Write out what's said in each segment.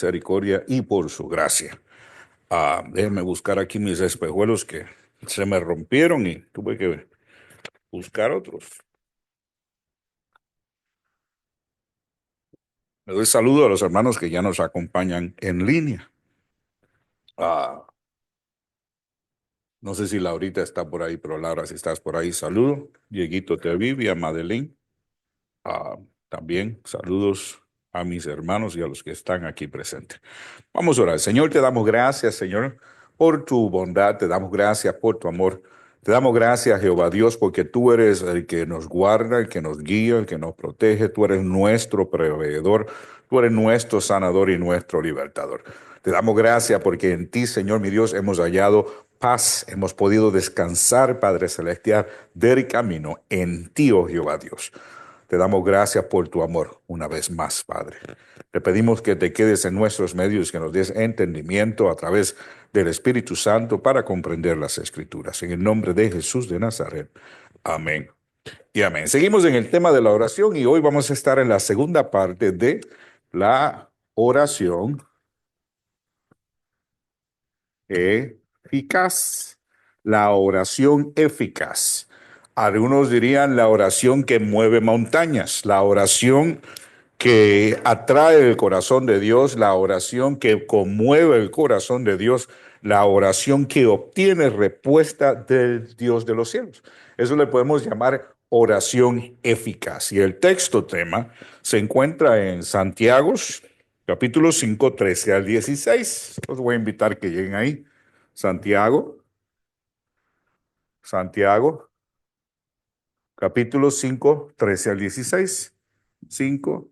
misericordia y por su gracia. Déjenme buscar aquí mis espejuelos que se me rompieron y tuve que buscar otros. Le doy saludo a los hermanos que ya nos acompañan en línea. No sé si Laurita está por ahí, pero Laura, si estás por ahí, saludo. Dieguito te vi, a Madeline. Ah, También saludos a mis hermanos y a los que están aquí presentes. Vamos a orar. Señor, te damos gracias, Señor, por tu bondad, te damos gracias por tu amor. Te damos gracias, Jehová Dios, porque tú eres el que nos guarda, el que nos guía, el que nos protege. Tú eres nuestro proveedor, tú eres nuestro sanador y nuestro libertador. Te damos gracias porque en ti, Señor, mi Dios, hemos hallado paz, hemos podido descansar, Padre Celestial, del camino en ti, oh Jehová Dios. Te damos gracias por tu amor una vez más, Padre. Te pedimos que te quedes en nuestros medios, que nos des entendimiento a través del Espíritu Santo para comprender las Escrituras. En el nombre de Jesús de Nazaret. Amén y amén. Seguimos en el tema de la oración y hoy vamos a estar en la segunda parte de la oración eficaz. La oración eficaz. Algunos dirían la oración que mueve montañas, la oración que atrae el corazón de Dios, la oración que conmueve el corazón de Dios, la oración que obtiene respuesta del Dios de los cielos. Eso le podemos llamar oración eficaz. Y el texto tema se encuentra en Santiago, capítulo 5, 13 al 16. Los voy a invitar que lleguen ahí. Santiago, capítulo 5, 13 al 16. 5,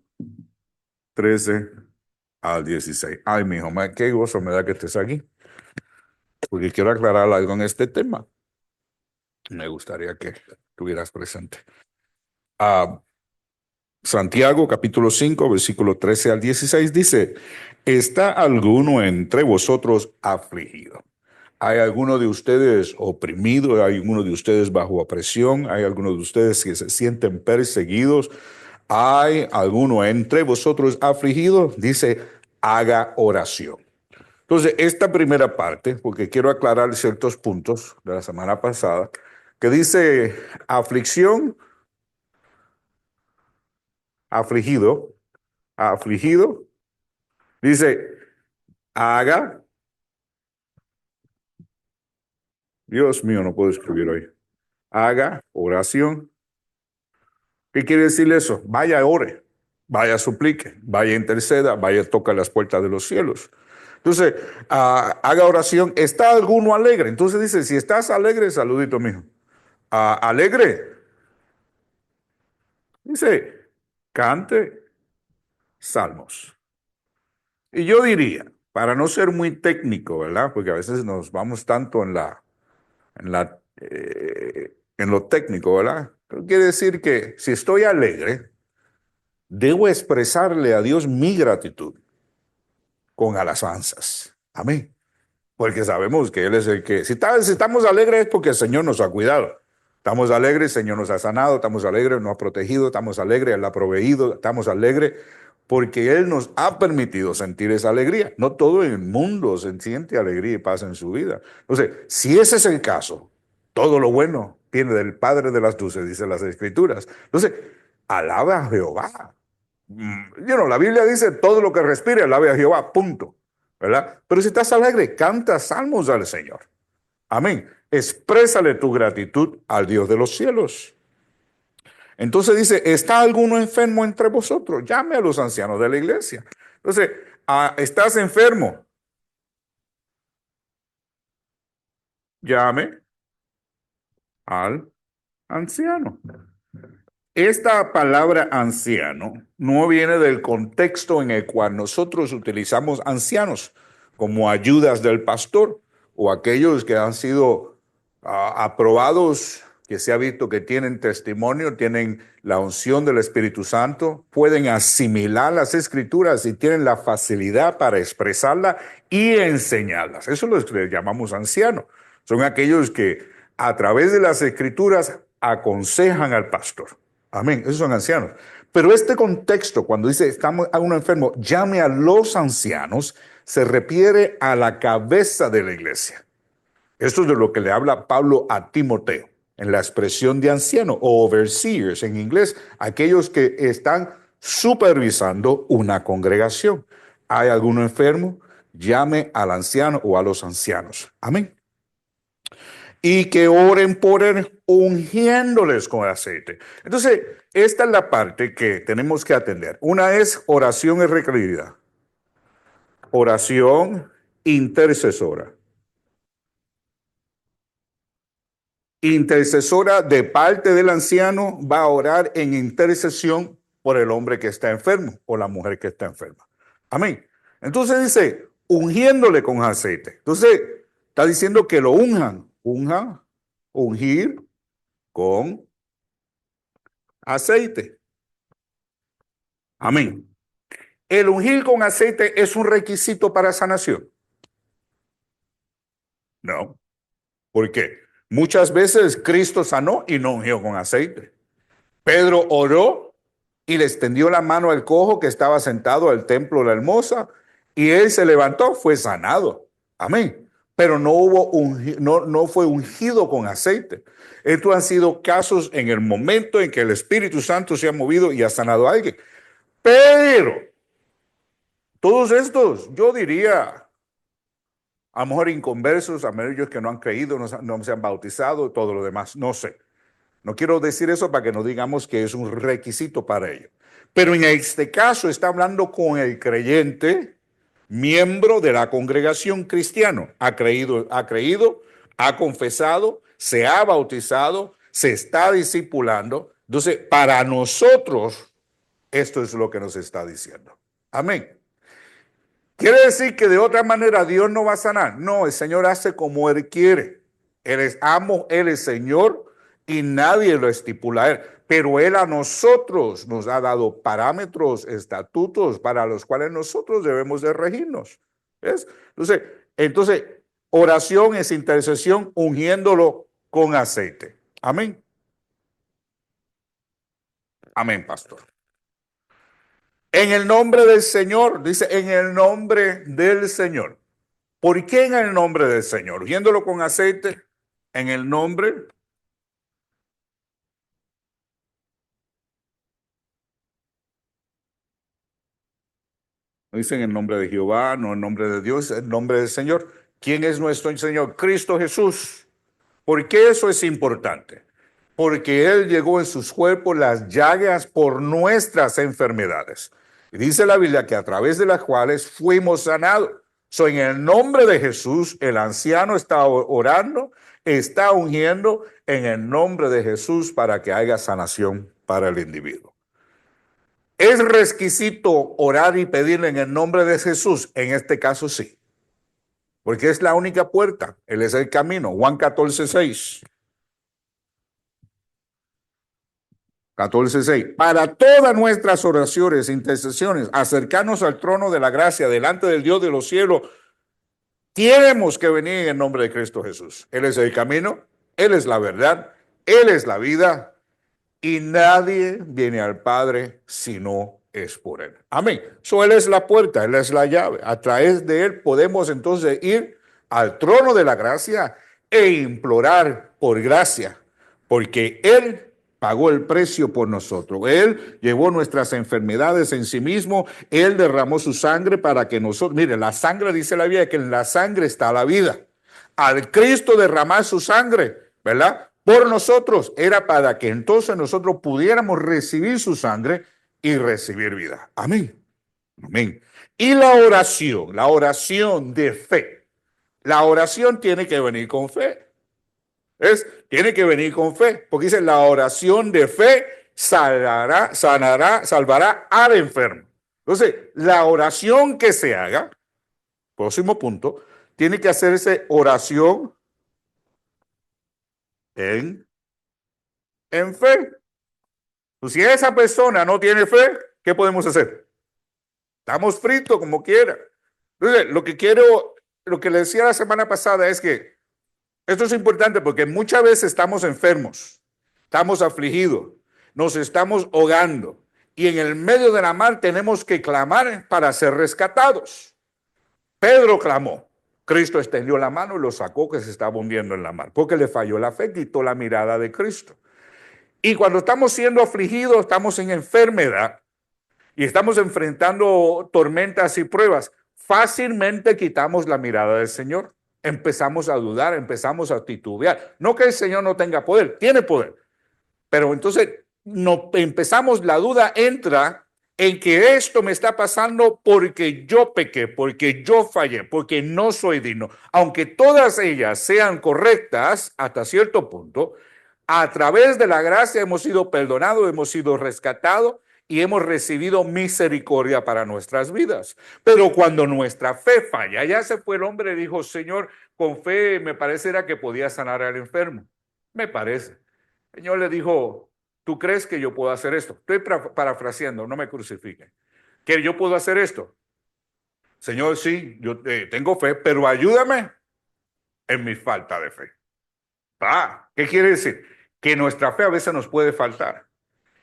13 al 16. Ay, mi hijo, qué gozo me da que estés aquí, porque quiero aclarar algo en este tema. Me gustaría que estuvieras presente. Santiago, capítulo 5, versículo 13 al 16 dice, ¿está alguno entre vosotros afligido? ¿Hay alguno de ustedes oprimido? ¿Hay alguno de ustedes bajo opresión? ¿Hay alguno de ustedes que se sienten perseguidos? ¿Hay alguno entre vosotros afligido? Dice, haga oración. Entonces, esta primera parte, porque quiero aclarar ciertos puntos de la semana pasada, que dice aflicción, afligido, afligido, dice haga, Dios mío, no puedo escribir hoy, haga oración. ¿Qué quiere decir eso? Vaya, ore, vaya, suplique, vaya, interceda, vaya, toca las puertas de los cielos. Entonces, haga oración. ¿Está alguno alegre? Entonces dice, si estás alegre, saludito, mijo. Alegre. Dice, cante salmos. Y yo diría, para no ser muy técnico, ¿verdad? Porque a veces nos vamos tanto en lo técnico, ¿verdad? Pero quiere decir que si estoy alegre, debo expresarle a Dios mi gratitud con alabanzas. Amén. Porque sabemos que Él es el que, si estamos alegres es porque el Señor nos ha cuidado. Estamos alegres, el Señor nos ha sanado, estamos alegres, nos ha protegido, estamos alegres, Él ha proveído, estamos alegres porque Él nos ha permitido sentir esa alegría. No todo el mundo se siente alegría y paz en su vida. Entonces, si ese es el caso, todo lo bueno viene del Padre de las luces, dice las Escrituras. Entonces, alaba a Jehová. La Biblia dice todo lo que respire, alabe a Jehová, punto. ¿Verdad? Pero si estás alegre, canta salmos al Señor. Amén. Exprésale tu gratitud al Dios de los cielos. Entonces dice, ¿está alguno enfermo entre vosotros? Llame a los ancianos de la iglesia. Entonces, ¿estás enfermo? Llame al anciano. Esta palabra anciano no viene del contexto en el cual nosotros utilizamos ancianos como ayudas del pastor o aquellos que han sido aprobados, que se ha visto que tienen testimonio, tienen la unción del Espíritu Santo, pueden asimilar las escrituras y tienen la facilidad para expresarlas y enseñarlas. Eso es lo que llamamos ancianos. Son aquellos que a través de las escrituras aconsejan al pastor. Amén, esos son ancianos. Pero este contexto, cuando dice estamos a uno enfermo, llame a los ancianos, se refiere a la cabeza de la iglesia. Esto es de lo que le habla Pablo a Timoteo, en la expresión de anciano o overseers en inglés, aquellos que están supervisando una congregación. ¿Hay alguno enfermo? Llame al anciano o a los ancianos. Amén. Y que oren por él, ungiéndoles con aceite. Entonces, esta es la parte que tenemos que atender. Una es oración y requerida. Oración intercesora. Intercesora de parte del anciano va a orar en intercesión por el hombre que está enfermo o la mujer que está enferma. Amén. Entonces dice, ungiéndole con aceite. Entonces, está diciendo que lo unjan. Ungir con aceite. Amén. ¿El ungir con aceite es un requisito para sanación? No. ¿Por qué? Muchas veces Cristo sanó y no ungió con aceite. Pedro oró y le extendió la mano al cojo que estaba sentado al templo de la hermosa y él se levantó, fue sanado. Amén. Pero no fue ungido con aceite. Estos han sido casos en el momento en que el Espíritu Santo se ha movido y ha sanado a alguien. Pero todos estos, yo diría, a lo mejor inconversos, a aquellos que no han creído, no se han bautizado, todo lo demás, no sé. No quiero decir eso para que no digamos que es un requisito para ello. Pero en este caso está hablando con el creyente, miembro de la congregación cristiana. Ha creído, ha confesado, se ha bautizado, se está discipulando. Entonces, para nosotros, esto es lo que nos está diciendo. Amén. ¿Quiere decir que de otra manera Dios no va a sanar? No, el Señor hace como Él quiere. Él es amo, Él es Señor y nadie lo estipula a Él. Pero Él a nosotros nos ha dado parámetros, estatutos para los cuales nosotros debemos de regirnos. ¿Ves? Entonces, oración es intercesión ungiéndolo con aceite. Amén. Amén, pastor. En el nombre del Señor, dice, en el nombre del Señor. ¿Por qué en el nombre del Señor? Ungiéndolo con aceite, en el nombre. No dice en el nombre de Jehová, no en el nombre de Dios, en el nombre del Señor. ¿Quién es nuestro Señor? Cristo Jesús. ¿Por qué eso es importante? Porque Él llegó en sus cuerpos las llagas por nuestras enfermedades. Y dice la Biblia que a través de las cuales fuimos sanados. En el nombre de Jesús, el anciano está orando, está ungiendo en el nombre de Jesús para que haya sanación para el individuo. ¿Es requisito orar y pedirle en el nombre de Jesús? En este caso sí, porque es la única puerta, Él es el camino. Juan 14:6. 14:6. Para todas nuestras oraciones, intercesiones, acercarnos al trono de la gracia delante del Dios de los cielos, tenemos que venir en el nombre de Cristo Jesús. Él es el camino, Él es la verdad, Él es la vida y nadie viene al Padre si no es por Él. Amén. Él es la puerta, Él es la llave. A través de Él podemos entonces ir al trono de la gracia e implorar por gracia, porque Él pagó el precio por nosotros. Él llevó nuestras enfermedades en sí mismo. Él derramó su sangre para que nosotros, mire, la sangre, dice la Biblia, que en la sangre está la vida. Al Cristo derramar su sangre, ¿verdad? Por nosotros, era para que entonces nosotros pudiéramos recibir su sangre y recibir vida. Amén. Amén. Y la oración de fe. La oración tiene que venir con fe. Tiene que venir con fe, porque dice la oración de fe salvará al enfermo. Entonces, la oración que se haga, próximo punto, tiene que hacerse oración en fe. Pues si esa persona no tiene fe, ¿qué podemos hacer? Estamos fritos como quiera. Entonces, lo que le decía la semana pasada es que esto es importante porque muchas veces estamos enfermos, estamos afligidos, nos estamos ahogando y en el medio de la mar tenemos que clamar para ser rescatados. Pedro clamó. Cristo extendió la mano y lo sacó que se estaba hundiendo en la mar, porque le falló la fe, quitó la mirada de Cristo. Y cuando estamos siendo afligidos, estamos en enfermedad y estamos enfrentando tormentas y pruebas, fácilmente quitamos la mirada del Señor. Empezamos a dudar, empezamos a titubear. No que el Señor no tenga poder, tiene poder. Pero entonces empezamos, la duda entra en que esto me está pasando porque yo pequé, porque yo fallé, porque no soy digno. Aunque todas ellas sean correctas hasta cierto punto, a través de la gracia hemos sido perdonados, hemos sido rescatados y hemos recibido misericordia para nuestras vidas. Pero cuando nuestra fe falla, ya se fue el hombre y dijo, Señor, con fe me pareciera que podía sanar al enfermo. Me parece. El Señor le dijo, ¿tú crees que yo puedo hacer esto? Estoy parafraseando, no me crucifiquen. ¿Que yo puedo hacer esto? Señor, sí, yo tengo fe, pero ayúdame en mi falta de fe. ¿Qué quiere decir? Que nuestra fe a veces nos puede faltar,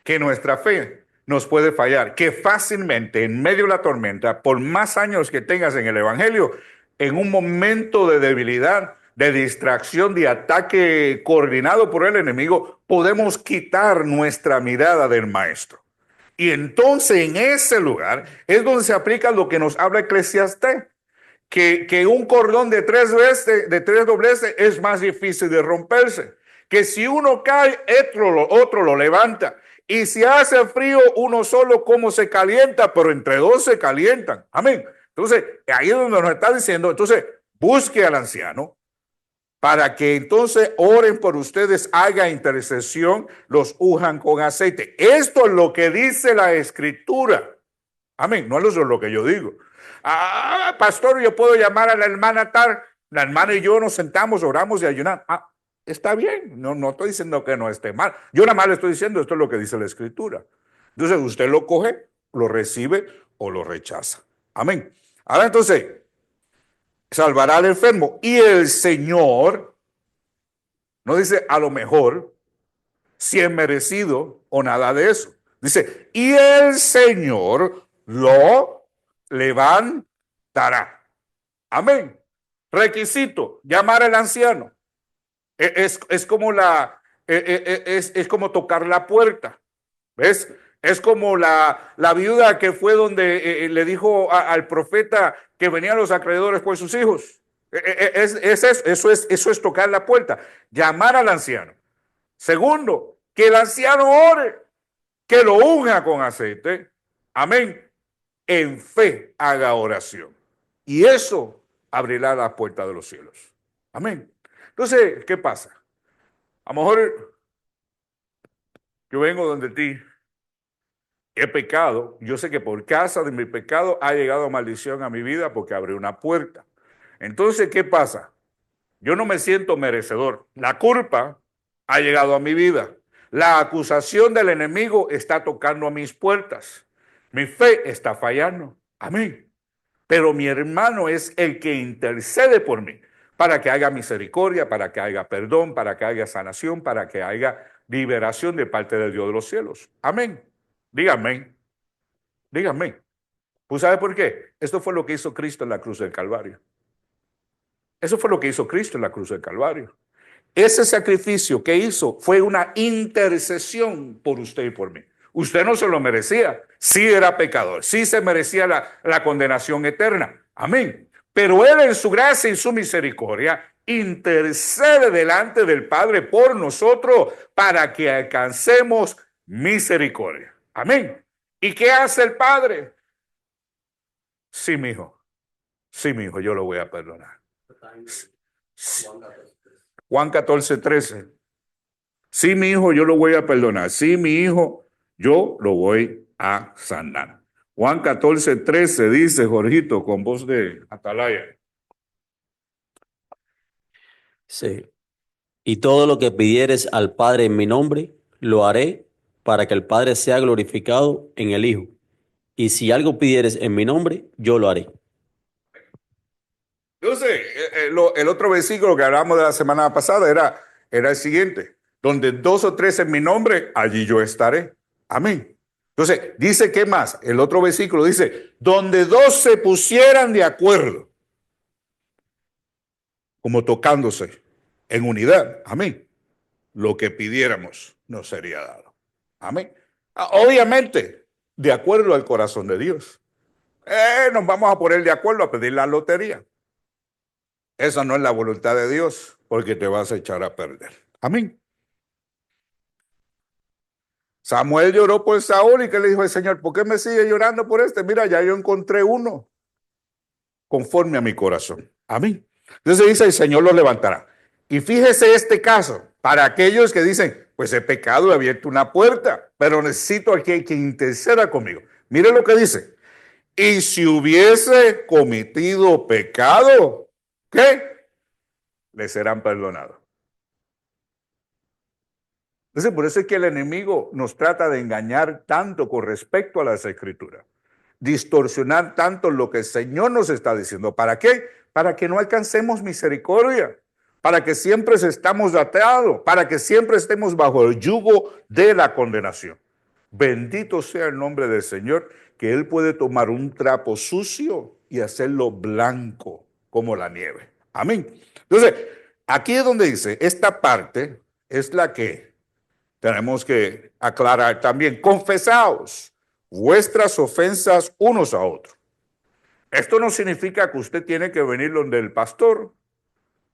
que nuestra fe nos puede fallar, que fácilmente en medio de la tormenta, por más años que tengas en el Evangelio, en un momento de debilidad, de distracción, de ataque coordinado por el enemigo, podemos quitar nuestra mirada del Maestro. Y entonces en ese lugar es donde se aplica lo que nos habla Eclesiastés, que un cordón de tres dobleces es más difícil de romperse. Que si uno cae, otro lo levanta. Y si hace frío, uno solo como se calienta, pero entre dos se calientan. Amén. Entonces, ahí es donde nos está diciendo, entonces, busque al anciano para que entonces oren por ustedes, haga intercesión, los unjan con aceite. Esto es lo que dice la Escritura. Amén. No es lo que yo digo. Pastor, yo puedo llamar a la hermana tal. La hermana y yo nos sentamos, oramos y ayunamos. Está bien. No estoy diciendo que no esté mal. Yo nada más le estoy diciendo esto es lo que dice la Escritura. Entonces usted lo coge, lo recibe o lo rechaza. Amén. Ahora entonces, salvará al enfermo. Y el Señor, no dice a lo mejor, si es merecido o nada de eso. Dice, y el Señor lo levantará. Amén. Requisito, llamar al anciano. Es como es como tocar la puerta. ¿Ves? Es como la viuda que fue donde le dijo al profeta que venían los acreedores por sus hijos. Eso es tocar la puerta, llamar al anciano. Segundo, que el anciano ore, que lo unja con aceite. Amén. En fe haga oración. Y eso abrirá la puerta de los cielos. Amén. Entonces, ¿qué pasa? A lo mejor yo vengo donde ti, he pecado. Yo sé que por causa de mi pecado ha llegado maldición a mi vida porque abrí una puerta. Entonces, ¿qué pasa? Yo no me siento merecedor. La culpa ha llegado a mi vida. La acusación del enemigo está tocando a mis puertas. Mi fe está fallando. Amén. Pero mi hermano es el que intercede por mí para que haya misericordia, para que haya perdón, para que haya sanación, para que haya liberación de parte del Dios de los cielos. Amén. Dígame. Dígame. ¿Tú sabes por qué? Esto fue lo que hizo Cristo en la cruz del Calvario. Eso fue lo que hizo Cristo en la cruz del Calvario. Ese sacrificio que hizo fue una intercesión por usted y por mí. Usted no se lo merecía. Sí era pecador. Sí se merecía la condenación eterna. Amén. Pero Él en su gracia y su misericordia intercede delante del Padre por nosotros para que alcancemos misericordia. Amén. ¿Y qué hace el Padre? Sí, mi hijo. Sí, mi hijo, yo lo voy a perdonar. Juan 14:13. Sí, mi hijo, yo lo voy a perdonar. Sí, mi hijo, yo lo voy a sanar. Juan 14:13 dice, Jorgito, con voz de atalaya. Sí. Y todo lo que pidieres al Padre en mi nombre, lo haré para que el Padre sea glorificado en el Hijo. Y si algo pidieres en mi nombre, yo lo haré. Entonces, el otro versículo que hablamos de la semana pasada era el siguiente. Donde 2 o 3 en mi nombre, allí yo estaré. Amén. Entonces, dice, ¿qué más? El otro versículo dice, donde dos se pusieran de acuerdo, como tocándose en unidad. Amén. Lo que pidiéramos nos sería dado. Amén. Obviamente, de acuerdo al corazón de Dios. Nos vamos a poner de acuerdo a pedir la lotería. Esa no es la voluntad de Dios, porque te vas a echar a perder. Amén. Samuel lloró por Saúl y que le dijo al Señor, ¿por qué me sigue llorando por este? Mira, ya yo encontré uno conforme a mi corazón. Amén. Entonces dice, el Señor lo levantará. Y fíjese este caso, para aquellos que dicen, pues he pecado, he abierto una puerta, pero necesito a que interceda conmigo. Mire lo que dice. Y si hubiese cometido pecado, ¿qué? Le serán perdonados. Entonces, por eso es que el enemigo nos trata de engañar tanto con respecto a las escrituras, distorsionar tanto lo que el Señor nos está diciendo. ¿Para qué? Para que no alcancemos misericordia, para que siempre estemos atados, para que siempre estemos bajo el yugo de la condenación. Bendito sea el nombre del Señor, que Él puede tomar un trapo sucio y hacerlo blanco como la nieve. Amén. Entonces, aquí es donde dice, esta parte es la que tenemos que aclarar también. Confesaos vuestras ofensas unos a otros. Esto no significa que usted tiene que venir donde el pastor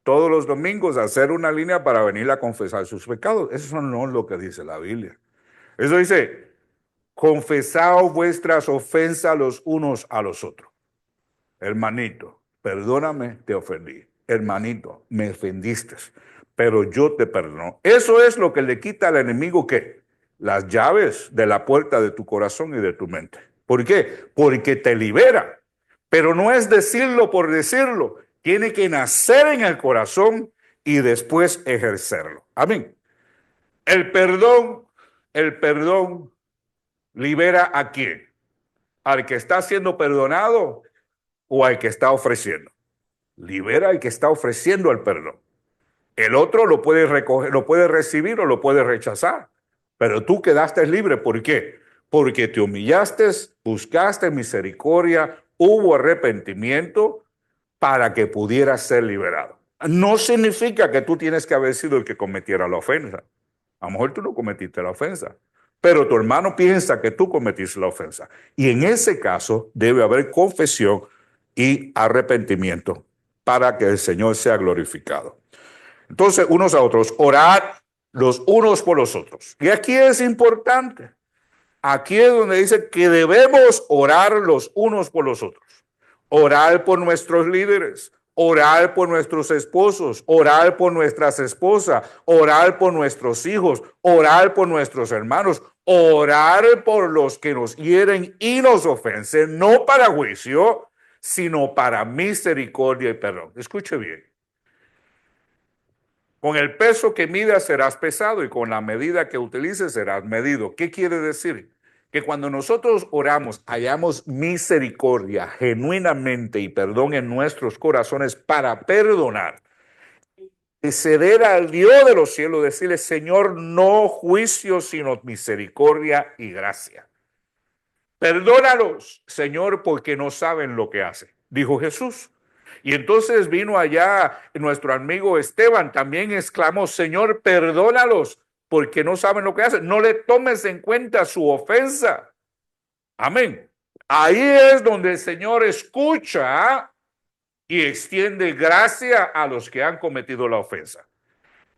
todos los domingos a hacer una línea para venir a confesar sus pecados. Eso no es lo que dice la Biblia. Eso dice, confesaos vuestras ofensas los unos a los otros. Hermanito, perdóname, te ofendí. Hermanito, me ofendiste, pero yo te perdono. Eso es lo que le quita al enemigo, ¿qué? Las llaves de la puerta de tu corazón y de tu mente. ¿Por qué? Porque te libera. Pero no es decirlo por decirlo. Tiene que nacer en el corazón y después ejercerlo. Amén. El perdón libera ¿a quién? ¿Al que está siendo perdonado o al que está ofreciendo? Libera al que está ofreciendo el perdón. El otro lo puede recoger, lo puede recibir o lo puede rechazar. Pero tú quedaste libre. ¿Por qué? Porque te humillaste, buscaste misericordia, hubo arrepentimiento para que pudieras ser liberado. No significa que tú tienes que haber sido el que cometiera la ofensa. A lo mejor tú no cometiste la ofensa, pero tu hermano piensa que tú cometiste la ofensa. Y en ese caso debe haber confesión y arrepentimiento para que el Señor sea glorificado. Entonces, unos a otros, orad los unos por los otros. Y aquí es importante. Aquí es donde dice que debemos orar los unos por los otros. Orar por nuestros líderes, orar por nuestros esposos, orar por nuestras esposas, orar por nuestros hijos, orar por nuestros hermanos, orar por los que nos hieren y nos ofenden, no para juicio, sino para misericordia y perdón. Escuche bien. Con el peso que midas serás pesado y con la medida que utilices serás medido. ¿Qué quiere decir? Que cuando nosotros oramos, hallamos misericordia genuinamente y perdón en nuestros corazones para perdonar. Y ceder al Dios de los cielos, decirle, Señor, no juicio, sino misericordia y gracia. Perdónalos, Señor, porque no saben lo que hacen, dijo Jesús. Y entonces vino allá nuestro amigo Esteban, también exclamó, Señor, perdónalos, porque no saben lo que hacen. No le tomes en cuenta su ofensa. Amén. Ahí es donde el Señor escucha y extiende gracia a los que han cometido la ofensa.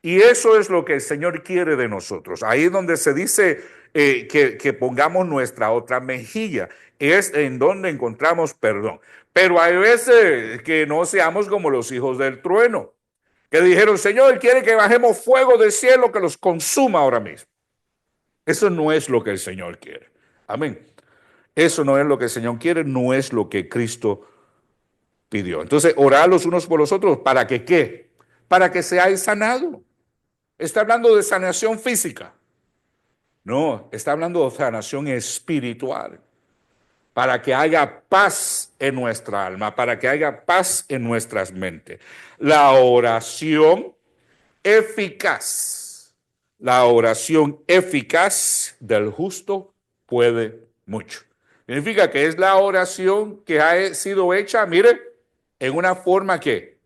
Y eso es lo que el Señor quiere de nosotros. Ahí es donde se dice que pongamos nuestra otra mejilla. Es en donde encontramos perdón. Pero hay veces que no seamos como los hijos del trueno, que dijeron, Señor, Él quiere que bajemos fuego del cielo que los consuma ahora mismo. Eso no es lo que el Señor quiere. Amén. Eso no es lo que el Señor quiere, no es lo que Cristo pidió. Entonces, orar los unos por los otros, ¿para que qué? Para que seáis sanados. ¿Está hablando de sanación física? No, está hablando de sanación espiritual. Para que haya paz en nuestra alma, para que haya paz en nuestras mentes. La oración eficaz del justo puede mucho. Significa que es la oración que ha sido hecha, mire, en una forma que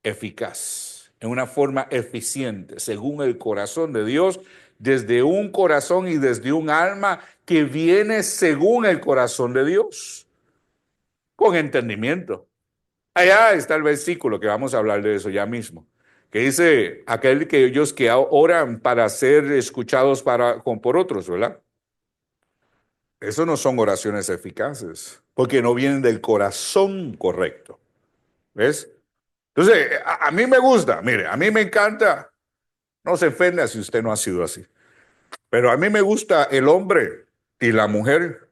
eficaz, en una forma eficiente, según el corazón de Dios, desde un corazón y desde un alma que viene según el corazón de Dios, con entendimiento. Allá está el versículo que vamos a hablar de eso ya mismo, que dice aquel que ellos que oran para ser escuchados por otros, ¿verdad? Eso no son oraciones eficaces, porque no vienen del corazón correcto, ¿ves? Entonces, a mí me gusta, mire, a mí me encanta, no se ofenda si usted no ha sido así, pero a mí me gusta el hombre y la mujer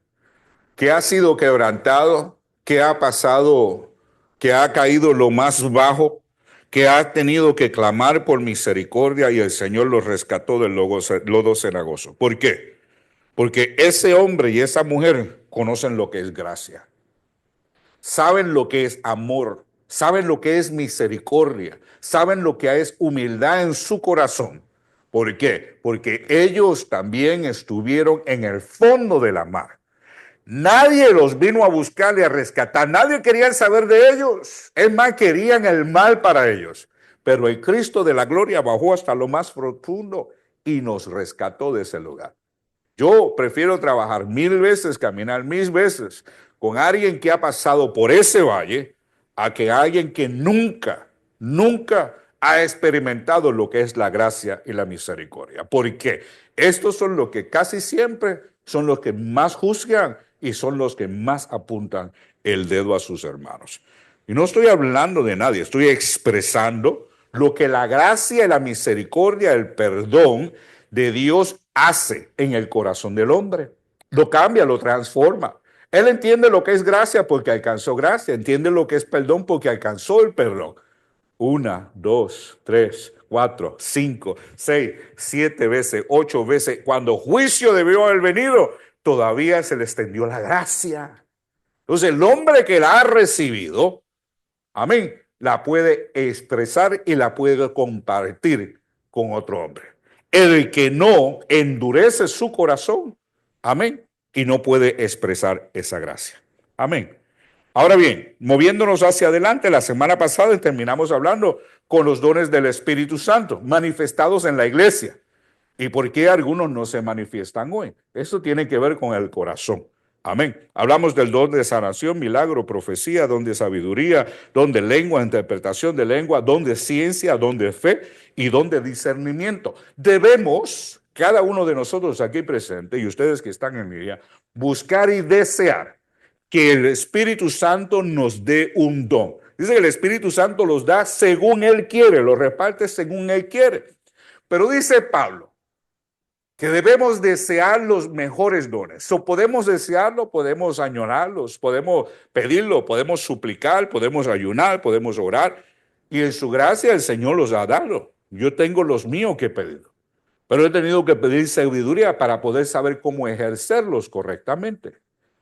que ha sido quebrantado, que ha pasado, que ha caído lo más bajo, que ha tenido que clamar por misericordia y el Señor lo rescató del lodo cenagoso. ¿Por qué? Porque ese hombre y esa mujer conocen lo que es gracia, saben lo que es amor, saben lo que es misericordia, saben lo que es humildad en su corazón. ¿Por qué? Porque ellos también estuvieron en el fondo de la mar. Nadie los vino a buscar y a rescatar. Nadie quería saber de ellos. Es más, querían el mal para ellos. Pero el Cristo de la gloria bajó hasta lo más profundo y nos rescató de ese lugar. Yo prefiero trabajar 1000 veces, caminar 1000 veces con alguien que ha pasado por ese valle a que alguien que nunca ha experimentado lo que es la gracia y la misericordia. Porque estos son los que casi siempre son los que más juzgan y son los que más apuntan el dedo a sus hermanos. Y no estoy hablando de nadie, estoy expresando lo que la gracia y la misericordia, el perdón de Dios hace en el corazón del hombre. Lo cambia, lo transforma. Él entiende lo que es gracia porque alcanzó gracia, entiende lo que es perdón porque alcanzó el perdón. 1, 2, 3, 4, 5, 6, 7 veces, 8 veces. Cuando juicio debió haber venido, todavía se le extendió la gracia. Entonces el hombre que la ha recibido, amén, la puede expresar y la puede compartir con otro hombre. El que no endurece su corazón, amén, y no puede expresar esa gracia. Amén. Ahora bien, moviéndonos hacia adelante, la semana pasada terminamos hablando con los dones del Espíritu Santo manifestados en la iglesia. ¿Y por qué algunos no se manifiestan hoy? Eso tiene que ver con el corazón. Amén. Hablamos del don de sanación, milagro, profecía, don de sabiduría, don de lengua, interpretación de lengua, don de ciencia, don de fe y don de discernimiento. Debemos, cada uno de nosotros aquí presente y ustedes que están en línea, buscar y desear que el Espíritu Santo nos dé un don. Dice que el Espíritu Santo los da según Él quiere, los reparte según Él quiere. Pero dice Pablo que debemos desear los mejores dones. Podemos desearlo, podemos añorarlos, podemos pedirlo, podemos suplicar, podemos ayunar, podemos orar. Y en su gracia el Señor los ha dado. Yo tengo los míos que he pedido. Pero he tenido que pedir sabiduría para poder saber cómo ejercerlos correctamente.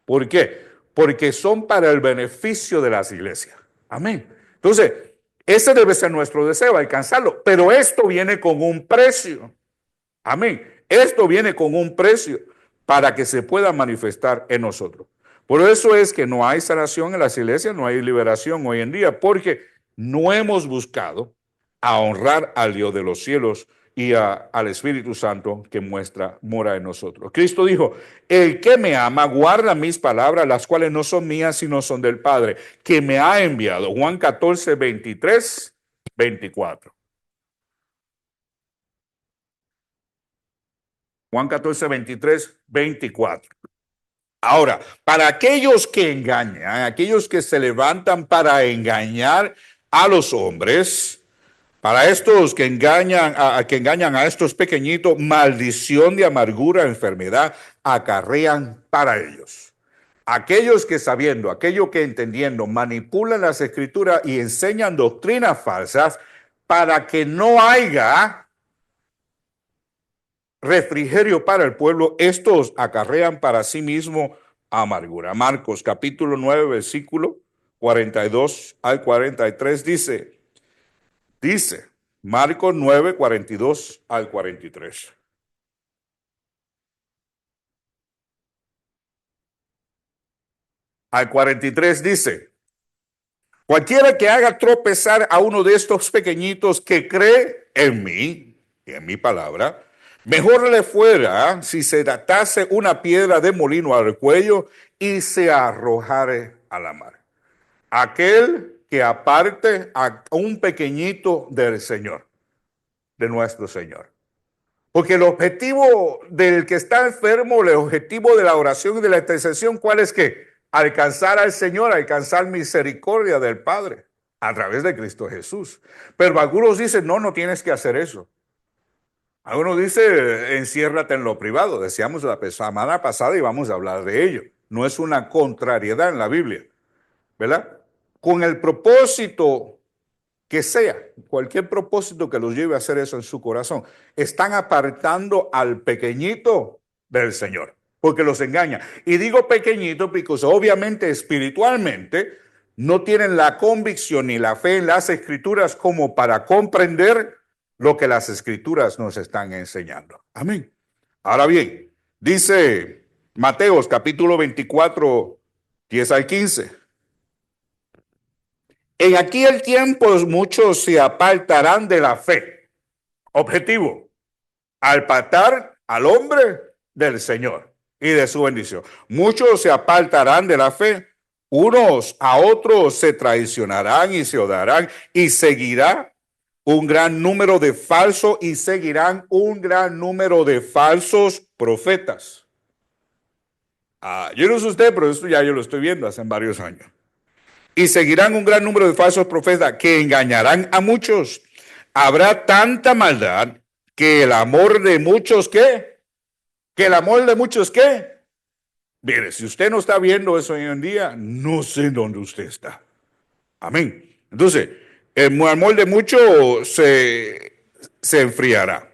¿Por qué? Porque son para el beneficio de las iglesias. Amén. Entonces, ese debe ser nuestro deseo, alcanzarlo. Pero esto viene con un precio. Amén. Esto viene con un precio para que se pueda manifestar en nosotros. Por eso es que no hay sanación en las iglesias, no hay liberación hoy en día, porque no hemos buscado a honrar al Dios de los cielos y al Espíritu Santo que mora en nosotros. Cristo dijo, el que me ama guarda mis palabras, las cuales no son mías, sino son del Padre, que me ha enviado. Juan 14, 23, 24. Juan 14, 23, 24. Ahora, para aquellos que engañan, aquellos que se levantan para engañar a los hombres, para estos que engañan a estos pequeñitos, maldición de amargura, enfermedad, acarrean para ellos. Aquellos que sabiendo, aquellos que entendiendo, manipulan las escrituras y enseñan doctrinas falsas para que no haya refrigerio para el pueblo, estos acarrean para sí mismo amargura. Marcos capítulo 9, versículo 42 al 43 dice, Marcos 9, 42 al 43. al 43 dice: cualquiera que haga tropezar a uno de estos pequeñitos que cree en mí y en mi palabra, mejor le fuera si se atase una piedra de molino al cuello y se arrojare a la mar. Aquel que aparte a un pequeñito del Señor, de nuestro Señor. Porque el objetivo del que está enfermo, el objetivo de la oración y de la intercesión, ¿cuál es que? Alcanzar al Señor, alcanzar misericordia del Padre a través de Cristo Jesús. Pero algunos dicen, no, no tienes que hacer eso. Algunos dicen, enciérrate en lo privado. Decíamos la semana pasada y vamos a hablar de ello. No es una contrariedad en la Biblia, ¿verdad? Con el propósito que sea, cualquier propósito que los lleve a hacer eso en su corazón, están apartando al pequeñito del Señor, porque los engaña. Y digo pequeñito porque obviamente espiritualmente no tienen la convicción ni la fe en las Escrituras como para comprender lo que las Escrituras nos están enseñando. Amén. Ahora bien, dice Mateos capítulo 24, 10 al 15. En aquel tiempo muchos se apartarán de la fe. Objetivo, apartar al hombre del Señor y de su bendición. Muchos se apartarán de la fe. Unos a otros se traicionarán y se odiarán y seguirá un gran número de falsos y seguirán un gran número de falsos profetas. Yo no sé usted, pero esto ya yo lo estoy viendo hace varios años. Y seguirán un gran número de falsos profetas que engañarán a muchos. Habrá tanta maldad que el amor de muchos, ¿qué? Que el amor de muchos, ¿qué? Mire, si usted no está viendo eso hoy en día, no sé dónde usted está. Amén. Entonces, el amor de muchos se enfriará.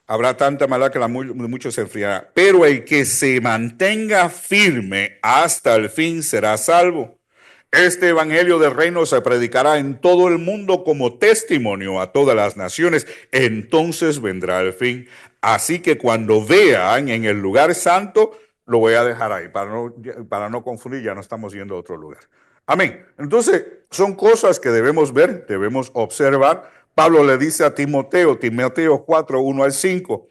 Habrá tanta maldad que la de muchos se enfriará. Pero el que se mantenga firme hasta el fin será salvo. Este evangelio del reino se predicará en todo el mundo como testimonio a todas las naciones. Entonces vendrá el fin. Así que cuando vean en el lugar santo, lo voy a dejar ahí para no confundir, ya no estamos yendo a otro lugar. Amén. Entonces, son cosas que debemos ver, debemos observar. Pablo le dice a Timoteo, Timoteo 4, 1 al 5,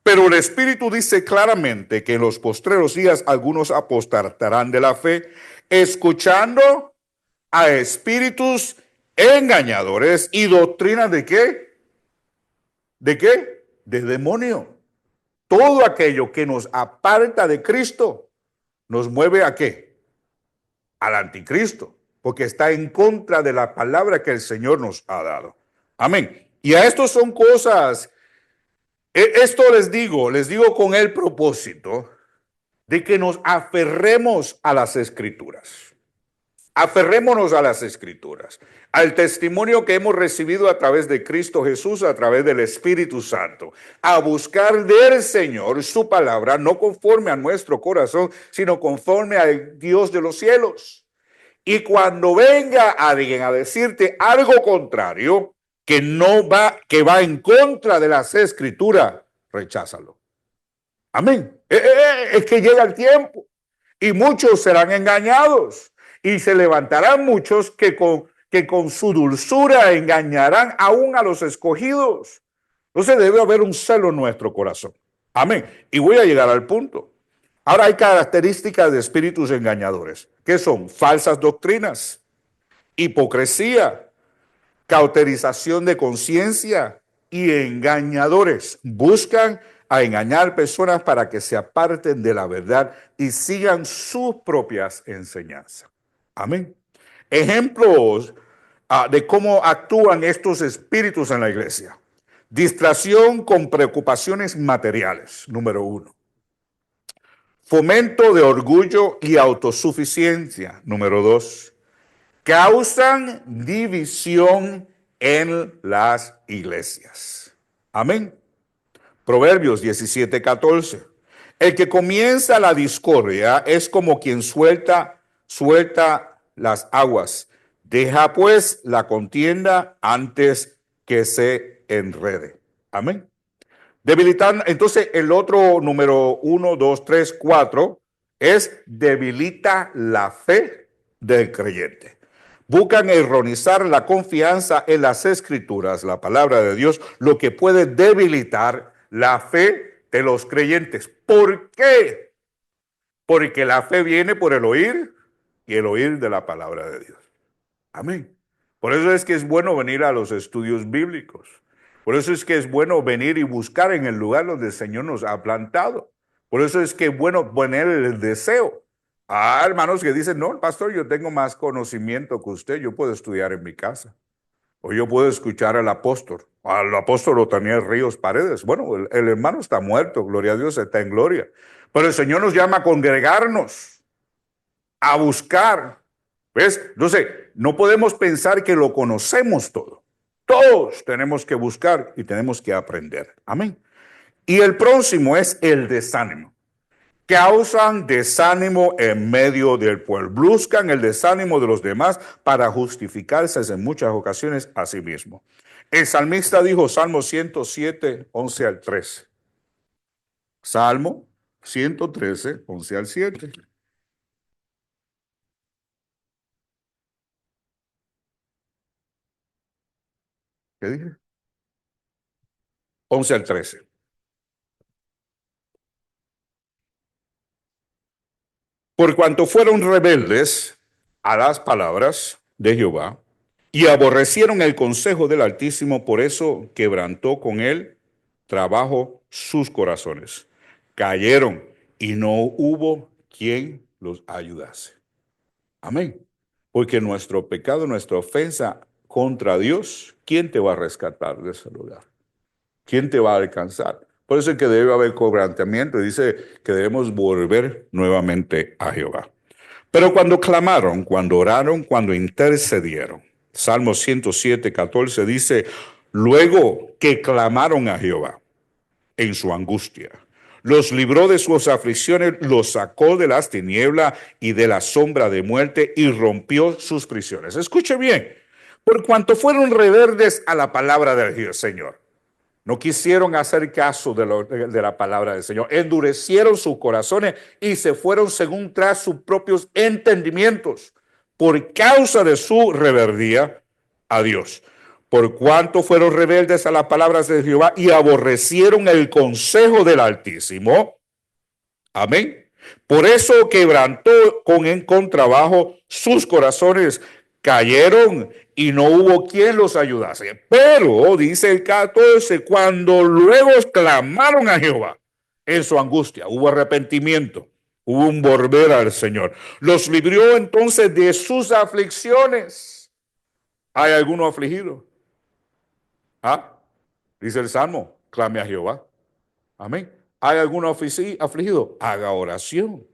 pero el Espíritu dice claramente que en los postreros días algunos apostatarán de la fe, escuchando a espíritus engañadores y doctrinas ¿de qué? ¿De qué? De demonio. Todo aquello que nos aparta de Cristo nos mueve ¿a qué? Al anticristo, porque está en contra de la palabra que el Señor nos ha dado. Amén. Y a esto son cosas, esto les digo con el propósito de que nos aferremos a las Escrituras. Aferrémonos a las Escrituras, al testimonio que hemos recibido a través de Cristo Jesús, a través del Espíritu Santo, a buscar del Señor su palabra, no conforme a nuestro corazón, sino conforme al Dios de los cielos. Y cuando venga alguien a decirte algo contrario, que va en contra de las Escrituras, recházalo. Amén. Es que llega el tiempo y muchos serán engañados y se levantarán muchos que con su dulzura engañarán aún a los escogidos. Entonces debe haber un celo en nuestro corazón. Amén. Y voy a llegar al punto. Ahora hay características de espíritus engañadores. ¿Qué son? Falsas doctrinas, hipocresía, cauterización de conciencia y engañadores. Buscan a engañar personas para que se aparten de la verdad y sigan sus propias enseñanzas. Amén. Ejemplos de cómo actúan estos espíritus en la iglesia. Distracción con preocupaciones materiales, número 1. Fomento de orgullo y autosuficiencia, número 2. Causan división en las iglesias. Amén. Proverbios 17:14. El que comienza la discordia es como quien suelta las aguas. Deja pues la contienda antes que se enrede. Amén. Debilitar, entonces el otro número 1, 2, 3, 4 es debilita la fe del creyente. Buscan erronizar la confianza en las escrituras, la palabra de Dios, lo que puede debilitar la fe de los creyentes. ¿Por qué? Porque la fe viene por el oír y el oír de la palabra de Dios. Amén. Por eso es que es bueno venir a los estudios bíblicos. Por eso es que es bueno venir y buscar en el lugar donde el Señor nos ha plantado. Por eso es que es bueno poner el deseo. Hermanos que dicen, no, pastor, yo tengo más conocimiento que usted, yo puedo estudiar en mi casa. O yo puedo escuchar al apóstol Otaniel Ríos Paredes. Bueno, el hermano está muerto, gloria a Dios, está en gloria. Pero el Señor nos llama a congregarnos, a buscar. ¿Ves? Entonces, no podemos pensar que lo conocemos todo. Todos tenemos que buscar y tenemos que aprender. Amén. Y el próximo es el desánimo. Causan desánimo en medio del pueblo. Buscan el desánimo de los demás para justificarse en muchas ocasiones a sí mismo. El salmista dijo, Salmo 107, 11 al 13. Salmo 113, 11 al 7. ¿Qué dije? 11 al 13. Por cuanto fueron rebeldes a las palabras de Jehová y aborrecieron el consejo del Altísimo, por eso quebrantó con él trabajo sus corazones. Cayeron y no hubo quien los ayudase. Amén. Porque nuestro pecado, nuestra ofensa contra Dios, ¿quién te va a rescatar de ese lugar? ¿Quién te va a alcanzar? Por eso es que debe haber quebrantamiento. Dice que debemos volver nuevamente a Jehová. Pero cuando clamaron, cuando oraron, cuando intercedieron, Salmo 107, 14 dice, luego que clamaron a Jehová en su angustia, los libró de sus aflicciones, los sacó de las tinieblas y de la sombra de muerte y rompió sus prisiones. Escuche bien, por cuanto fueron rebeldes a la palabra del Señor. No quisieron hacer caso de la palabra del Señor. Endurecieron sus corazones y se fueron según tras sus propios entendimientos por causa de su rebeldía a Dios. Por cuanto fueron rebeldes a las palabras de Jehová y aborrecieron el consejo del Altísimo. Amén. Por eso quebrantó con trabajo sus corazones, cayeron y no hubo quien los ayudase. Pero, dice el 14, cuando luego clamaron a Jehová en su angustia, hubo arrepentimiento, hubo un volver al Señor. Los libró entonces de sus aflicciones. ¿Hay alguno afligido? Dice el Salmo, clame a Jehová. Amén. ¿Hay alguno afligido? Haga oración.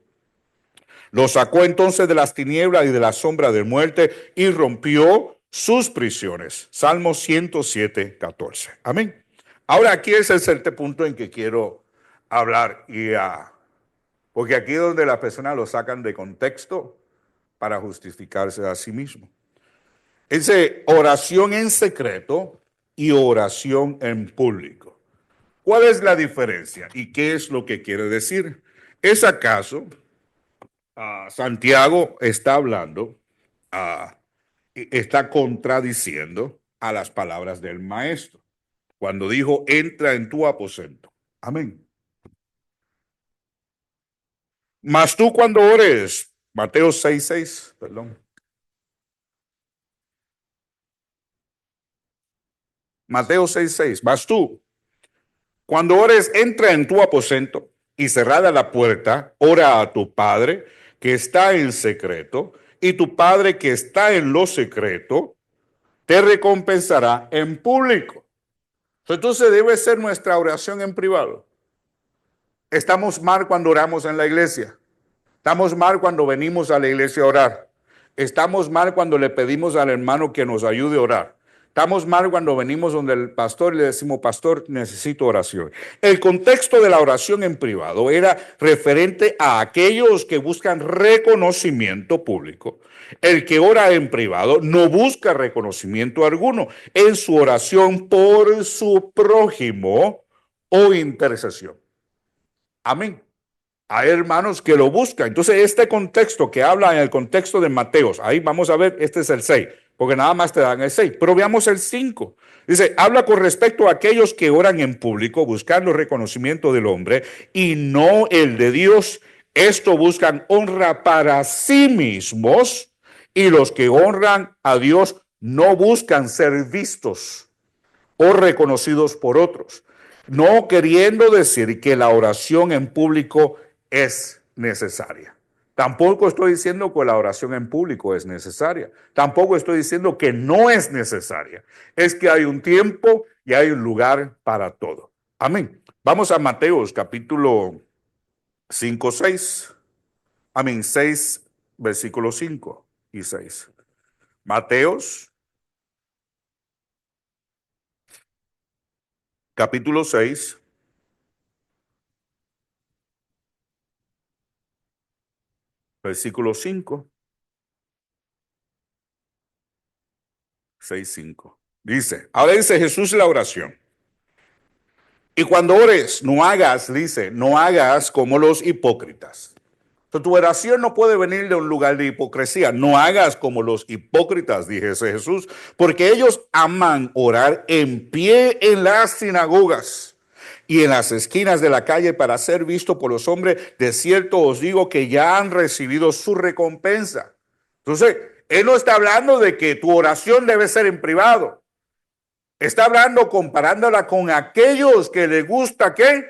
Lo sacó entonces de las tinieblas y de la sombra de muerte y rompió sus prisiones. Salmo 107, 14. Amén. Ahora aquí es el siguiente punto en que quiero hablar. Porque aquí es donde las personas lo sacan de contexto para justificarse a sí mismo. Dice oración en secreto y oración en público. ¿Cuál es la diferencia y qué es lo que quiere decir? ¿Es acaso Santiago está hablando, está contradiciendo a las palabras del maestro cuando dijo, entra en tu aposento? Amén. Mas tú cuando ores, Mateo 6:6, perdón. Mateo 6:6, mas tú cuando ores, entra en tu aposento y cerrada la puerta, ora a tu Padre que está en secreto, y tu Padre que está en lo secreto te recompensará en público. Entonces debe ser nuestra oración en privado. Estamos mal cuando oramos en la iglesia. Estamos mal cuando venimos a la iglesia a orar. Estamos mal cuando le pedimos al hermano que nos ayude a orar. Estamos mal cuando venimos donde el pastor y le decimos, pastor, necesito oración. El contexto de la oración en privado era referente a aquellos que buscan reconocimiento público. El que ora en privado no busca reconocimiento alguno. En su oración por su prójimo, o intercesión. Amén. Hay hermanos que lo buscan. Entonces, este contexto que habla en el contexto de Mateos, ahí vamos a ver, este es el 6, porque nada más te dan el 6. Pero veamos el 5. Dice, habla con respecto a aquellos que oran en público, buscando reconocimiento del hombre y no el de Dios. Esto buscan honra para sí mismos, y los que honran a Dios no buscan ser vistos o reconocidos por otros, no queriendo decir que la oración en público es necesaria. Tampoco estoy diciendo que la oración en público es necesaria. Tampoco estoy diciendo que no es necesaria. Es que hay un tiempo y hay un lugar para todo. Amén. Vamos a Mateos capítulo 5, 6. Amén, 6, versículos 5 y 6. Mateos capítulo 6, versículo 5. 6, 5. Dice, ahora dice Jesús la oración. Y cuando ores, no hagas, dice, no hagas como los hipócritas. Entonces, tu oración no puede venir de un lugar de hipocresía. No hagas como los hipócritas, dije Jesús, porque ellos aman orar en pie en las sinagogas y en las esquinas de la calle para ser visto por los hombres. De cierto os digo que ya han recibido su recompensa. Entonces, él no está hablando de que tu oración debe ser en privado. Está hablando, comparándola con aquellos que les gusta, ¿qué?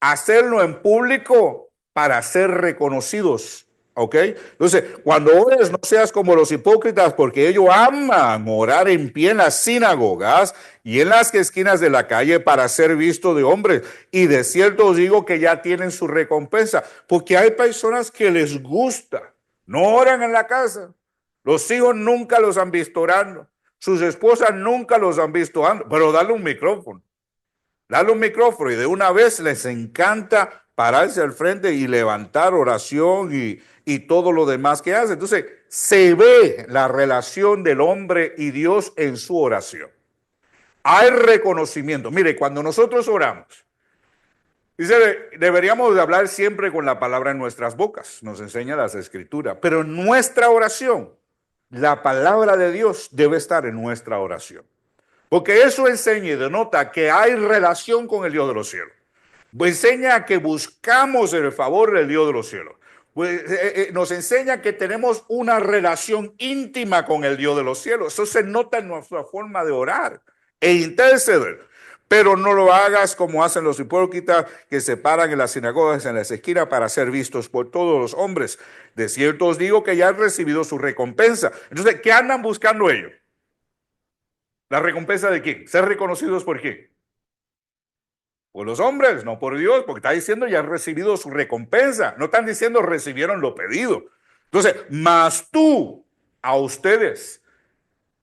Hacerlo en público para ser reconocidos. ¿Ok? Entonces, cuando ores, no seas como los hipócritas, porque ellos aman orar en pie en las sinagogas y en las esquinas de la calle para ser visto de hombres. Y de cierto os digo que ya tienen su recompensa, porque hay personas que les gusta, no oran en la casa. Los hijos nunca los han visto orando. Sus esposas nunca los han visto orando, pero dale un micrófono. Dale un micrófono y de una vez les encanta pararse al frente y levantar oración y todo lo demás que hace. Entonces, se ve la relación del hombre y Dios en su oración. Hay reconocimiento. Mire, cuando nosotros oramos, dice, deberíamos de hablar siempre con la palabra en nuestras bocas, nos enseña las escrituras, pero en nuestra oración, la palabra de Dios debe estar en nuestra oración. Porque eso enseña y denota que hay relación con el Dios de los cielos. Enseña que buscamos el favor del Dios de los cielos. Nos enseña que tenemos una relación íntima con el Dios de los cielos. Eso se nota en nuestra forma de orar e interceder. Pero no lo hagas como hacen los hipócritas que se paran en las sinagogas, en las esquinas para ser vistos por todos los hombres. De cierto os digo que ya han recibido su recompensa. Entonces, ¿qué andan buscando ellos? ¿La recompensa de quién? ¿Ser reconocidos por quién? Por los hombres, no por Dios, porque está diciendo ya han recibido su recompensa. No están diciendo recibieron lo pedido. Entonces, mas tú, a ustedes,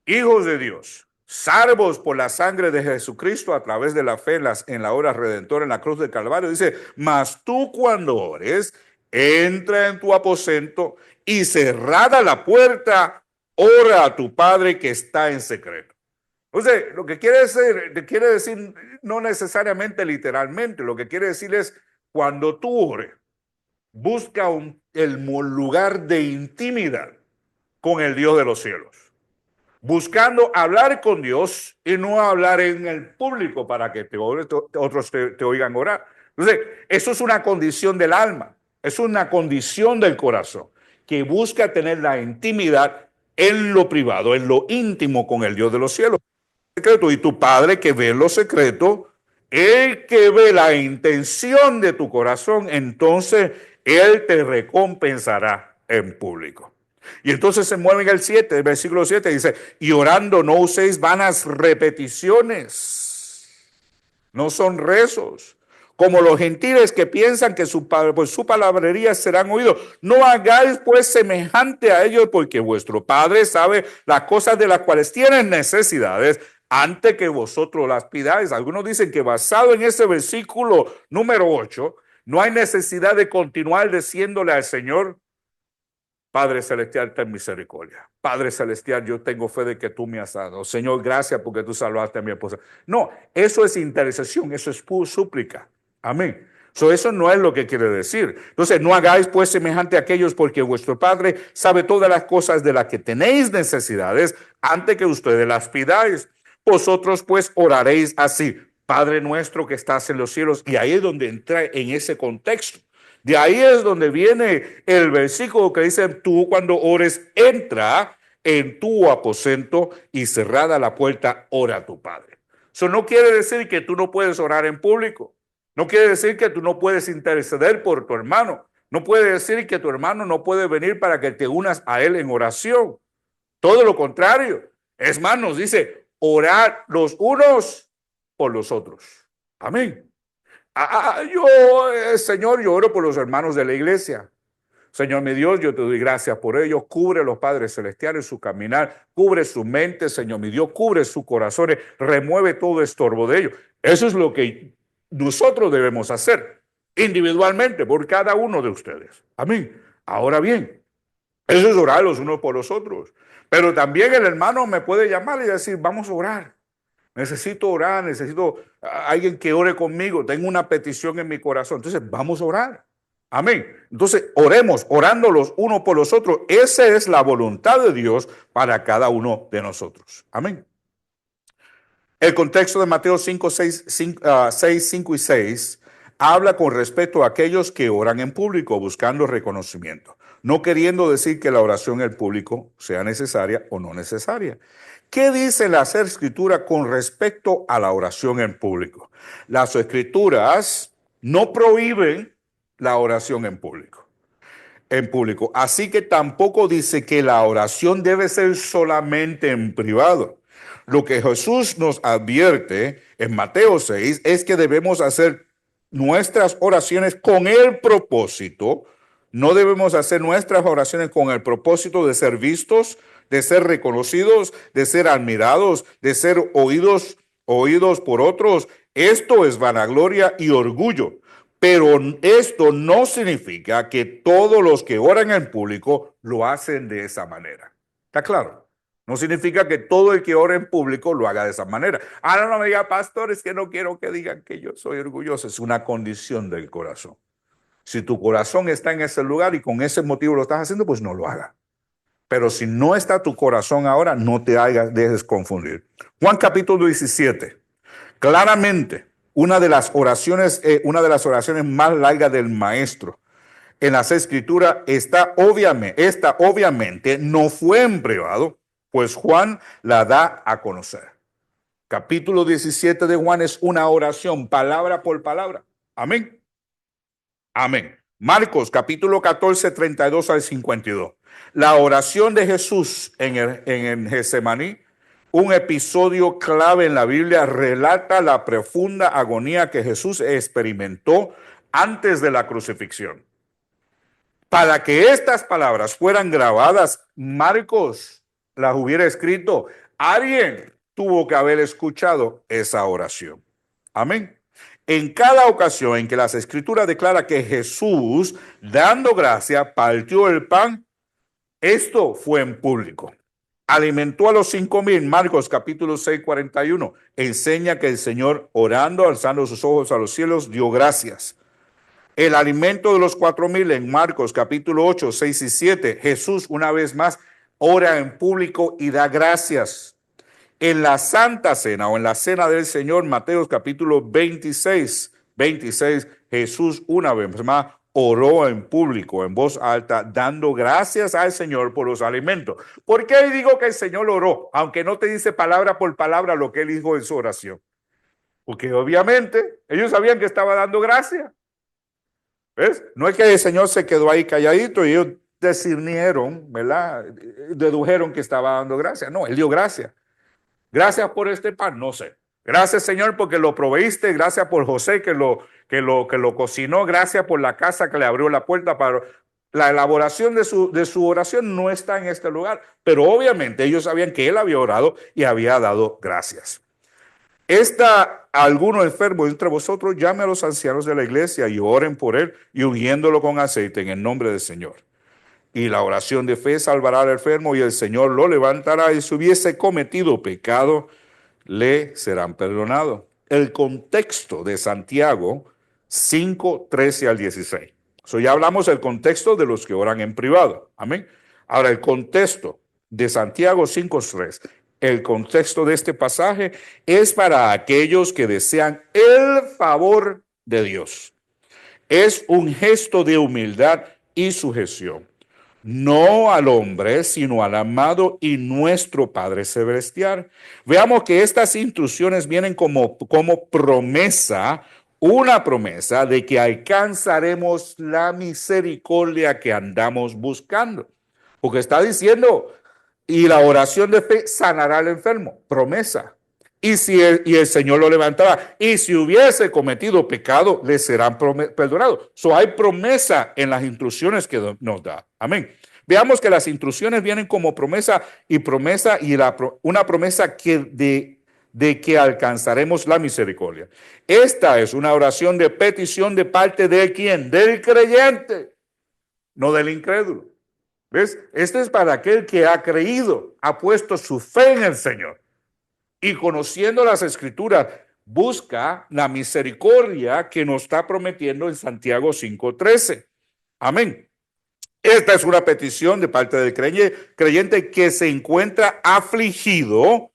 hijos de Dios, salvos por la sangre de Jesucristo a través de la fe en la obra redentora en la cruz del Calvario, dice, mas tú cuando ores, entra en tu aposento y cerrada la puerta, ora a tu Padre que está en secreto. Entonces, lo que quiere decir no necesariamente literalmente, lo que quiere decir es cuando tú ores, busca el lugar de intimidad con el Dios de los cielos, buscando hablar con Dios y no hablar en el público para que otros te oigan orar. Entonces, eso es una condición del alma, es una condición del corazón, que busca tener la intimidad en lo privado, en lo íntimo con el Dios de los cielos. Secreto, y tu Padre que ve lo secreto, el que ve la intención de tu corazón, entonces Él te recompensará en público. Y entonces se mueve en el 7, el versículo 7 dice, y orando no uséis vanas repeticiones, no son rezos, como los gentiles que piensan que por su palabrería serán oídos. No hagáis pues semejante a ellos, porque vuestro Padre sabe las cosas de las cuales tienen necesidades antes que vosotros las pidáis. Algunos dicen que basado en ese versículo número 8, no hay necesidad de continuar diciéndole al Señor, Padre Celestial, ten misericordia. Padre Celestial, yo tengo fe de que tú me has dado. Señor, gracias porque tú salvaste a mi esposa. No, eso es intercesión, eso es súplica. Amén. Eso no es lo que quiere decir. Entonces, no hagáis pues semejante a aquellos, porque vuestro Padre sabe todas las cosas de las que tenéis necesidades antes que ustedes las pidáis. Vosotros pues oraréis así: Padre nuestro que estás en los cielos. Y ahí es donde entra en ese contexto. De ahí es donde viene el versículo que dice: tú cuando ores, entra en tu aposento y cerrada la puerta, ora a tu Padre. Eso no quiere decir que tú no puedes orar en público. No quiere decir que tú no puedes interceder por tu hermano. No puede decir que tu hermano no puede venir para que te unas a él en oración. Todo lo contrario. Es más, nos dice: orar los unos por los otros. Amén. Señor, yo oro por los hermanos de la iglesia. Señor mi Dios, yo te doy gracias por ellos. Cubre a los padres celestiales su caminar, cubre su mente, Señor mi Dios, cubre sus corazones, remueve todo estorbo de ellos. Eso es lo que nosotros debemos hacer individualmente por cada uno de ustedes. Amén. Ahora bien, eso es orar los unos por los otros. Pero también el hermano me puede llamar y decir: vamos a orar. Necesito orar, necesito alguien que ore conmigo. Tengo una petición en mi corazón. Entonces, vamos a orar. Amén. Entonces, oremos, orando los unos por los otros. Esa es la voluntad de Dios para cada uno de nosotros. Amén. El contexto de Mateo 5, 6, 5 y 6 habla con respecto a aquellos que oran en público buscando reconocimiento, no queriendo decir que la oración en público sea necesaria o no necesaria. ¿Qué dice la Escritura con respecto a la oración en público? Las Escrituras no prohíben la oración en público. Así que tampoco dice que la oración debe ser solamente en privado. Lo que Jesús nos advierte en Mateo 6 es que debemos hacer nuestras oraciones con el propósito. No debemos hacer nuestras oraciones con el propósito de ser vistos, de ser reconocidos, de ser admirados, de ser oídos por otros. Esto es vanagloria y orgullo. Pero esto no significa que todos los que oran en público lo hacen de esa manera. ¿Está claro? No significa que todo el que ora en público lo haga de esa manera. No me diga: pastor, es que no quiero que digan que yo soy orgulloso. Es una condición del corazón. Si tu corazón está en ese lugar y con ese motivo lo estás haciendo, pues no lo haga. Pero si no está tu corazón ahora, no te dejes confundir. Juan capítulo 17. Claramente, una de las oraciones más largas del maestro en las Escrituras esta obviamente no fue en privado, pues Juan la da a conocer. Capítulo 17 de Juan es una oración, palabra por palabra. Amén. Amén. Marcos capítulo 14, 32 al 52. La oración de Jesús en Getsemaní, un episodio clave en la Biblia, relata la profunda agonía que Jesús experimentó antes de la crucifixión. Para que estas palabras fueran grabadas, Marcos las hubiera escrito. Alguien tuvo que haber escuchado esa oración. Amén. En cada ocasión en que las Escrituras declaran que Jesús, dando gracia, partió el pan, esto fue en público. Alimentó a los 5,000, Marcos capítulo 6, 41. Enseña que el Señor, orando, alzando sus ojos a los cielos, dio gracias. El alimento de los 4,000 en Marcos capítulo 8, 6 y 7. Jesús una vez más ora en público y da gracias. En la Santa Cena o en la Cena del Señor, Mateo capítulo 26, Jesús una vez más oró en público, en voz alta, dando gracias al Señor por los alimentos. ¿Por qué digo que el Señor oró? Aunque no te dice palabra por palabra lo que él dijo en su oración. Porque obviamente ellos sabían que estaba dando gracias. ¿Ves? No es que el Señor se quedó ahí calladito y ellos discernieron, ¿verdad? Dedujeron que estaba dando gracias. No, él dio gracias. Gracias por este pan, no sé. Gracias, Señor, porque lo proveíste. Gracias por José que lo cocinó. Gracias por la casa que le abrió la puerta para la elaboración de su oración. No está en este lugar, pero obviamente ellos sabían que él había orado y había dado gracias. ¿Está alguno enfermo entre vosotros? Llame a los ancianos de la iglesia y oren por él y ungiéndolo con aceite en el nombre del Señor. Y la oración de fe salvará al enfermo y el Señor lo levantará, y si hubiese cometido pecado, le serán perdonados. El contexto de Santiago 5, 13 al 16. Ya hablamos del contexto de los que oran en privado. Amén. Ahora, el contexto de Santiago 5, 3. El contexto de este pasaje es para aquellos que desean el favor de Dios. Es un gesto de humildad y sujeción, no al hombre, sino al amado y nuestro Padre Celestial. Veamos que estas instrucciones vienen como promesa, una promesa de que alcanzaremos la misericordia que andamos buscando. Porque está diciendo, y la oración de fe sanará al enfermo, promesa. Y el Señor lo levantará. Y si hubiese cometido pecado, le serán perdonados. Hay promesa en las instrucciones que nos da. Amén. Veamos que las instrucciones vienen como promesa y una promesa de que alcanzaremos la misericordia. Esta es una oración de petición de parte de ¿quién? Del creyente, no del incrédulo. ¿Ves? Este es para aquel que ha creído, ha puesto su fe en el Señor. Y conociendo las Escrituras, busca la misericordia que nos está prometiendo en Santiago 5:13. Amén. Esta es una petición de parte del creyente que se encuentra afligido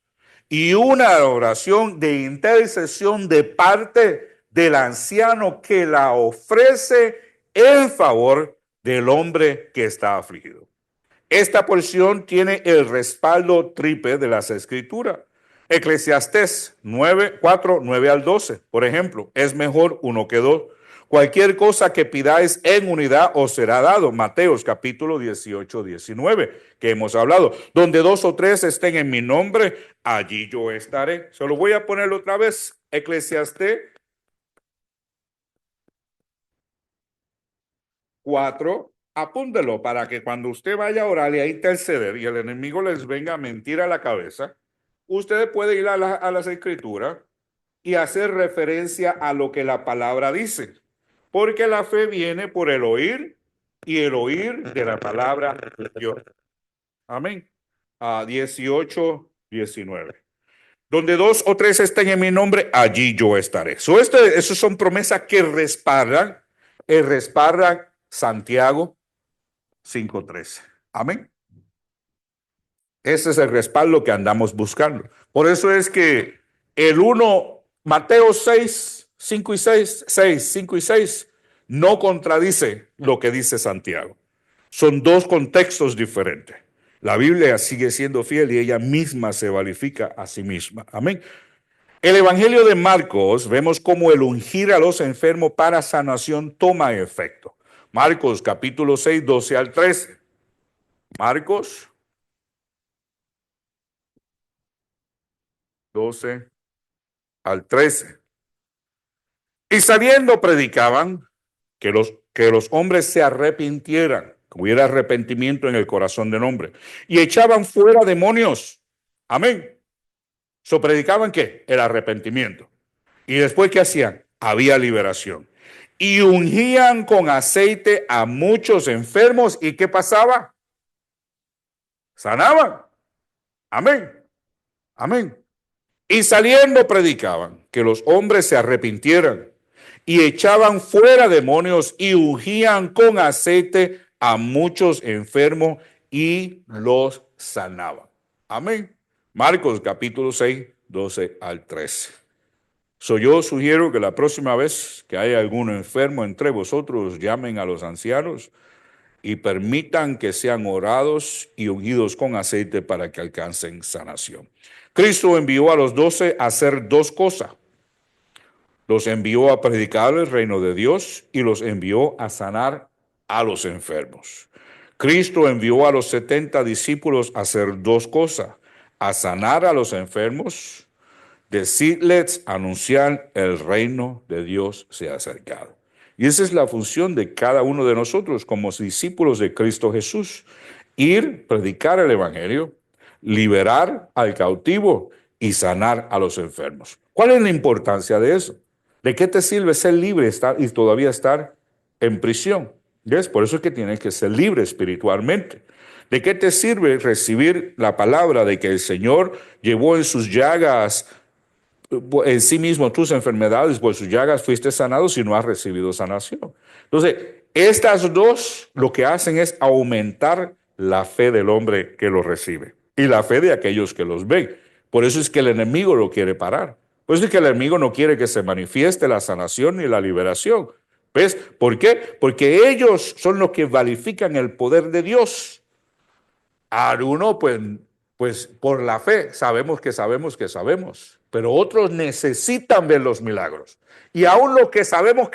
y una oración de intercesión de parte del anciano que la ofrece en favor del hombre que está afligido. Esta porción tiene el respaldo triple de las Escrituras. Eclesiastés 4, 9 al 12, por ejemplo, es mejor uno que dos. Cualquier cosa que pidáis en unidad os será dado. Mateos capítulo 18, 19, que hemos hablado. Donde dos o tres estén en mi nombre, allí yo estaré. Se lo voy a poner otra vez. Eclesiastés 4, apúntelo para que cuando usted vaya a orar y a interceder y el enemigo les venga a mentir a la cabeza, usted puede ir a las Escrituras y hacer referencia a lo que la palabra dice. Porque la fe viene por el oír y el oír de la palabra de Dios. Amén. 18, 19. Donde dos o tres estén en mi nombre, allí yo estaré. Esas son promesas que respaldan Santiago 5:13. Amén. Ese es el respaldo que andamos buscando. Por eso es que Mateo 6, 5 y 6, 5 y 6, no contradice lo que dice Santiago. Son dos contextos diferentes. La Biblia sigue siendo fiel y ella misma se verifica a sí misma. Amén. El Evangelio de Marcos, vemos cómo el ungir a los enfermos para sanación toma efecto. Marcos capítulo 6, 12 al 13. Marcos 12 al 13. Y saliendo predicaban que los hombres se arrepintieran, que hubiera arrepentimiento en el corazón del hombre, y echaban fuera demonios. Amén. Predicaban ¿qué? El arrepentimiento. Y después ¿qué hacían? Había liberación. Y ungían con aceite a muchos enfermos. ¿Y qué pasaba? Sanaban. Amén. Amén. Y saliendo predicaban que los hombres se arrepintieran y echaban fuera demonios y ungían con aceite a muchos enfermos y los sanaban. Amén. Marcos capítulo 6, 12 al 13. Yo sugiero que la próxima vez que haya alguno enfermo entre vosotros, llamen a los ancianos y permitan que sean orados y ungidos con aceite para que alcancen sanación. Cristo envió a los 12 a hacer dos cosas. Los envió a predicar el reino de Dios y los envió a sanar a los enfermos. Cristo envió a los 70 discípulos a hacer dos cosas: a sanar a los enfermos, decirles, anunciar el reino de Dios se ha acercado. Y esa es la función de cada uno de nosotros como discípulos de Cristo Jesús: ir, predicar el evangelio, liberar al cautivo y sanar a los enfermos. ¿Cuál es la importancia de eso? ¿De qué te sirve ser libre y todavía estar en prisión? ¿Ves? Por eso es que tienes que ser libre espiritualmente. ¿De qué te sirve recibir la palabra de que el Señor llevó en sus llagas en sí mismo tus enfermedades, por sus llagas fuiste sanado si no has recibido sanación? Entonces, estas dos lo que hacen es aumentar la fe del hombre que los recibe y la fe de aquellos que los ven. Por eso es que el enemigo lo quiere parar. Por eso es que el enemigo no quiere que se manifieste la sanación ni la liberación. ¿Ves? ¿Por qué? Porque ellos son los que valifican el poder de Dios. Algunos, pues por la fe, sabemos, pero otros necesitan ver los milagros. Y aún lo que sabemos,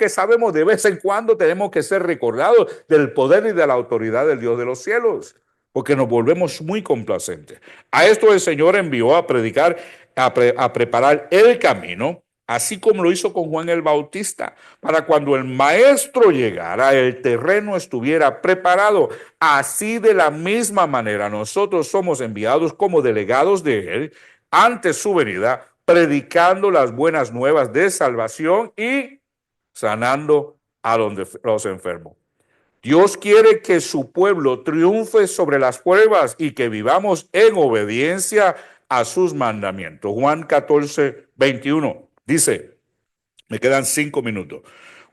de vez en cuando tenemos que ser recordados del poder y de la autoridad del Dios de los cielos, porque nos volvemos muy complacentes. A esto el Señor envió a predicar, a preparar el camino, así como lo hizo con Juan el Bautista, para cuando el maestro llegara, el terreno estuviera preparado. Así de la misma manera, nosotros somos enviados como delegados de Él ante su venida, predicando las buenas nuevas de salvación y sanando a los enfermos. Dios quiere que su pueblo triunfe sobre las pruebas y que vivamos en obediencia a sus mandamientos. Juan 14:21 dice, me quedan 5 minutos.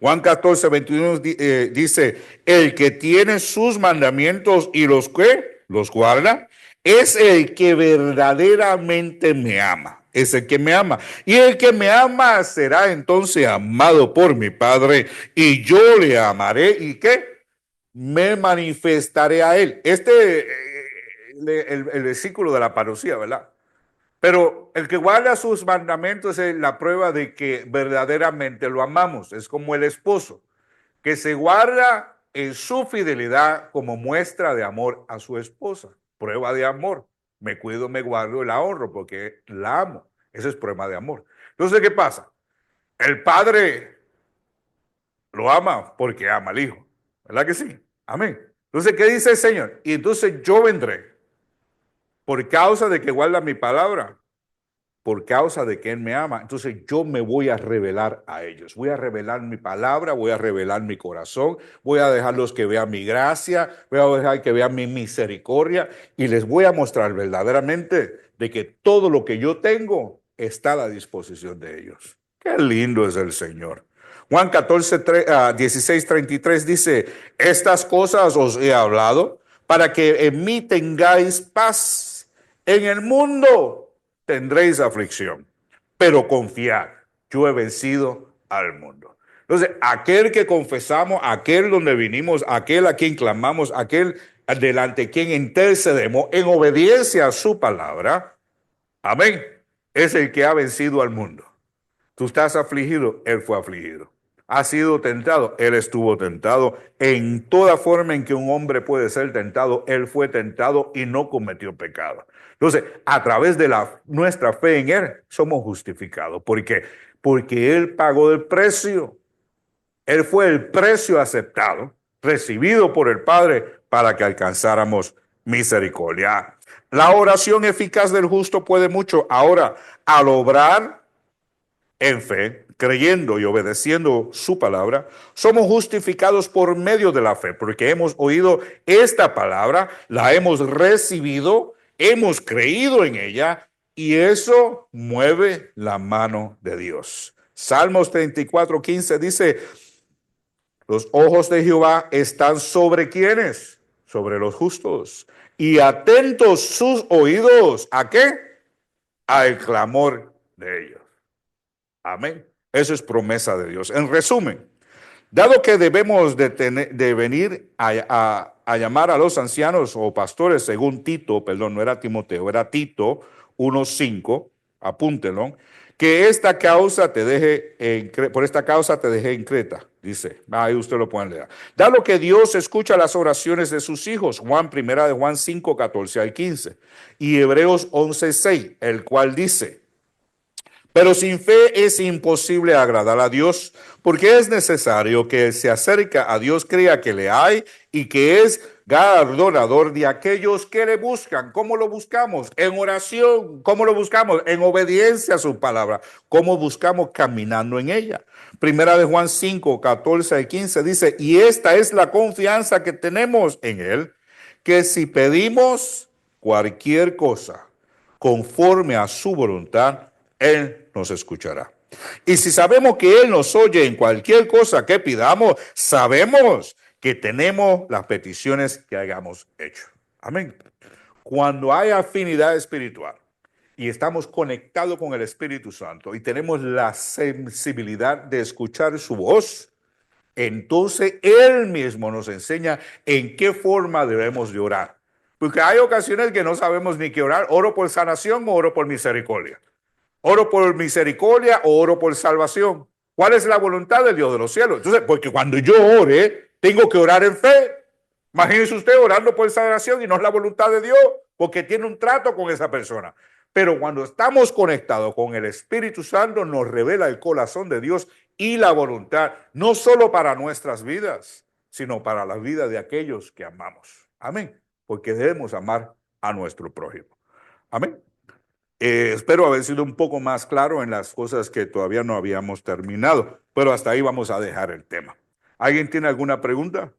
Juan 14:21 dice, el que tiene sus mandamientos y los que los guarda, es el que verdaderamente me ama. Es el que me ama. Y el que me ama será entonces amado por mi Padre, y yo le amaré. ¿Y qué? Me manifestaré a él. El versículo de la parucía, ¿verdad? Pero el que guarda sus mandamientos es la prueba de que verdaderamente lo amamos. Es como el esposo, que se guarda en su fidelidad como muestra de amor a su esposa. Prueba de amor. Me cuido, me guardo y la honro porque la amo. Eso es prueba de amor. Entonces, ¿qué pasa? El padre lo ama porque ama al hijo. ¿Verdad que sí? Amén. Entonces, ¿qué dice el Señor? Y entonces yo vendré por causa de que guarda mi palabra, por causa de que Él me ama. Entonces yo me voy a revelar a ellos. Voy a revelar mi palabra, voy a revelar mi corazón, voy a dejarlos que vean mi gracia, voy a dejar que vean mi misericordia y les voy a mostrar verdaderamente de que todo lo que yo tengo está a la disposición de ellos. Qué lindo es el Señor. Juan 16:33 dice, estas cosas os he hablado para que en mí tengáis paz. En el mundo tendréis aflicción, pero confiad, yo he vencido al mundo. Entonces, aquel que confesamos, aquel donde vinimos, aquel a quien clamamos, aquel delante quien intercedemos en obediencia a su palabra, amén, es el que ha vencido al mundo. Tú estás afligido, Él fue afligido. Has sido tentado, Él estuvo tentado. En toda forma en que un hombre puede ser tentado, Él fue tentado y no cometió pecado. Entonces, a través de nuestra fe en Él, somos justificados. ¿Por qué? Porque Él pagó el precio. Él fue el precio aceptado, recibido por el Padre para que alcanzáramos misericordia. La oración eficaz del justo puede mucho. Ahora, al obrar en fe, creyendo y obedeciendo su palabra, somos justificados por medio de la fe, porque hemos oído esta palabra, la hemos recibido, hemos creído en ella, y eso mueve la mano de Dios. Salmos 34:15 dice, los ojos de Jehová están sobre ¿quiénes? Sobre los justos. Y atentos sus oídos, ¿a qué? Al clamor de ellos. Amén. Eso es promesa de Dios. En resumen, dado que debemos de venir a llamar a los ancianos o pastores según Tito, perdón, no era Timoteo, era Tito 1:5, apúntenlo, que esta causa te deje por esta causa te dejé en Creta, dice. Ahí usted lo puede leer. Dado que Dios escucha las oraciones de sus hijos, primera de Juan 5:14 al 15, y Hebreos 11:6, el cual dice, Pero sin fe es imposible agradar a Dios, porque es necesario que el se acerca a Dios crea que le hay y que es galardonador de aquellos que le buscan. ¿Cómo lo buscamos? En oración. ¿Cómo lo buscamos? En obediencia a su palabra. ¿Cómo buscamos? Caminando en ella. Primera de Juan 5, 14 y 15 dice, y esta es la confianza que tenemos en Él, que si pedimos cualquier cosa conforme a su voluntad, Él nos escuchará. Y si sabemos que Él nos oye en cualquier cosa que pidamos, sabemos que tenemos las peticiones que hayamos hecho. Amén. Cuando hay afinidad espiritual y estamos conectados con el Espíritu Santo y tenemos la sensibilidad de escuchar su voz, entonces Él mismo nos enseña en qué forma debemos de orar. Porque hay ocasiones que no sabemos ni qué orar. Oro por sanación o oro por misericordia. Oro por misericordia o oro por salvación. ¿Cuál es la voluntad del Dios de los cielos? Entonces, porque cuando yo ore, tengo que orar en fe. Imagínese usted orando por sanación y no es la voluntad de Dios, porque tiene un trato con esa persona. Pero cuando estamos conectados con el Espíritu Santo, nos revela el corazón de Dios y la voluntad, no solo para nuestras vidas, sino para la vida de aquellos que amamos. Amén. Porque debemos amar a nuestro prójimo. Amén. Espero haber sido un poco más claro en las cosas que todavía no habíamos terminado, pero hasta ahí vamos a dejar el tema. ¿Alguien tiene alguna pregunta?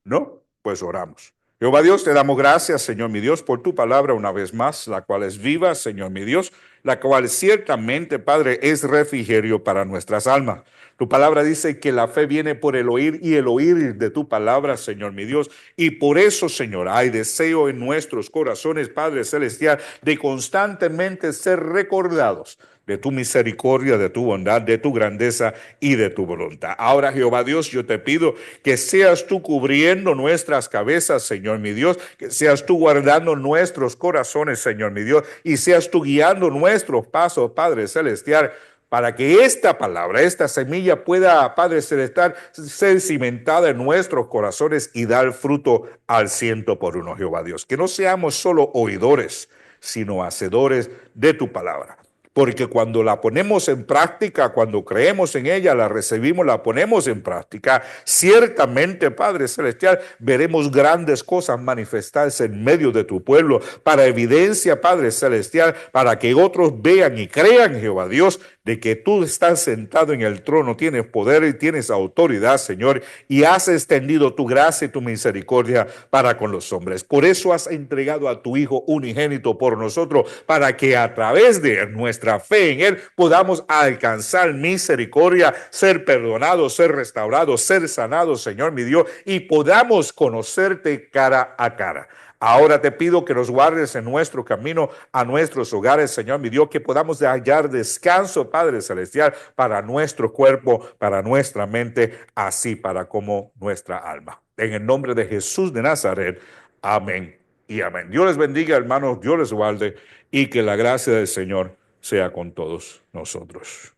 ¿No? Pues oramos. Jehová Dios, te damos gracias, Señor mi Dios, por tu palabra una vez más, la cual es viva, Señor mi Dios, la cual ciertamente, Padre, es refrigerio para nuestras almas. Tu palabra dice que la fe viene por el oír y el oír de tu palabra, Señor mi Dios. Y por eso, Señor, hay deseo en nuestros corazones, Padre Celestial, de constantemente ser recordados de tu misericordia, de tu bondad, de tu grandeza y de tu voluntad. Ahora, Jehová Dios, yo te pido que seas tú cubriendo nuestras cabezas, Señor mi Dios, que seas tú guardando nuestros corazones, Señor mi Dios, y seas tú guiando nuestros pasos, Padre Celestial, para que esta palabra, esta semilla pueda, Padre Celestial, ser cimentada en nuestros corazones y dar fruto al 100 por 1, Jehová Dios. Que no seamos solo oidores, sino hacedores de tu palabra. Porque cuando la ponemos en práctica, cuando creemos en ella, la recibimos, la ponemos en práctica, ciertamente, Padre Celestial, veremos grandes cosas manifestarse en medio de tu pueblo, para evidencia, Padre Celestial, para que otros vean y crean, Jehová Dios, de que tú estás sentado en el trono, tienes poder y tienes autoridad, Señor, y has extendido tu gracia y tu misericordia para con los hombres. Por eso has entregado a tu Hijo unigénito por nosotros, para que a través de nuestra fe en Él podamos alcanzar misericordia, ser perdonados, ser restaurados, ser sanados, Señor mi Dios, y podamos conocerte cara a cara. Ahora te pido que nos guardes en nuestro camino a nuestros hogares, Señor mi Dios, que podamos hallar descanso, Padre Celestial, para nuestro cuerpo, para nuestra mente, así para como nuestra alma. En el nombre de Jesús de Nazaret, amén y amén. Dios les bendiga, hermanos, Dios les guarde y que la gracia del Señor sea con todos nosotros.